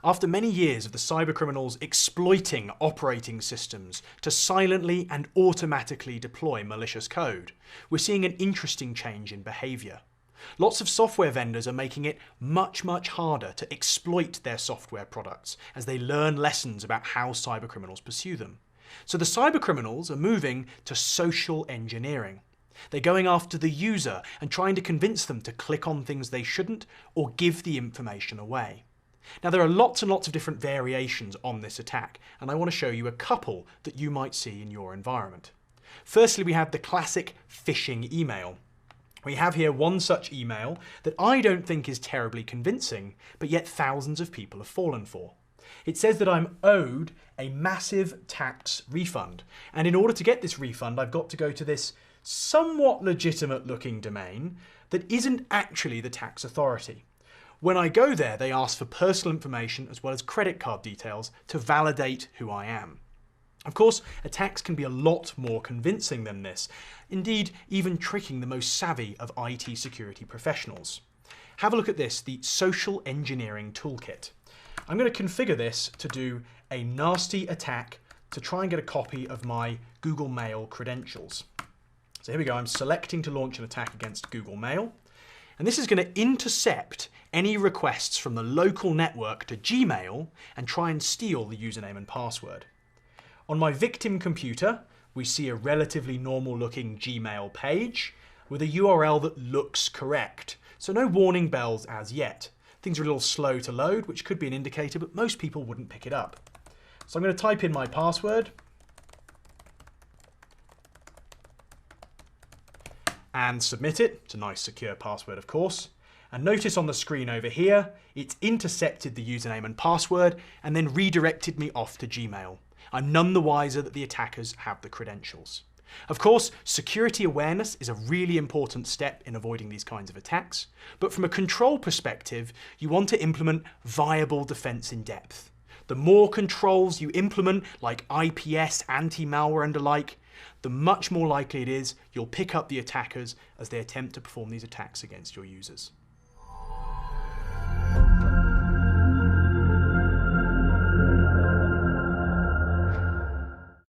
After many years of the cybercriminals exploiting operating systems to silently and automatically deploy malicious code, we're seeing an interesting change in behaviour. Lots of software vendors are making it much harder to exploit their software products as they learn lessons about how cybercriminals pursue them. So the cybercriminals are moving to social engineering. They're going after the user and trying to convince them to click on things they shouldn't or give the information away. Now there are lots and lots of different variations on this attack, and I want to show you a couple that you might see in your environment. Firstly, we have the classic phishing email. We have here one such email that I don't think is terribly convincing, but yet thousands of people have fallen for. It says that I'm owed a massive tax refund, and in order to get this refund I've got to go to this somewhat legitimate looking domain that isn't actually the tax authority. When I go there, they ask for personal information as well as credit card details to validate who I am. Of course, attacks can be a lot more convincing than this, indeed even tricking the most savvy of IT security professionals. Have a look at this, the Social Engineering Toolkit. I'm going to configure this to do a nasty attack to try and get a copy of my Google Mail credentials. So here we go, I'm selecting to launch an attack against Google Mail, and this is going to intercept any requests from the local network to Gmail and try and steal the username and password. On my victim computer, we see a relatively normal looking Gmail page with a URL that looks correct, so no warning bells as yet. Things are a little slow to load, which could be an indicator, but most people wouldn't pick it up. So I'm going to type in my password and submit it. It's a nice secure password, of course. And notice on the screen over here, it's intercepted the username and password and then redirected me off to Gmail. I'm none the wiser that the attackers have the credentials. Of course, security awareness is a really important step in avoiding these kinds of attacks, but from a control perspective, you want to implement viable defense in depth. The more controls you implement, like IPS, anti-malware and the like, the much more likely it is you'll pick up the attackers as they attempt to perform these attacks against your users.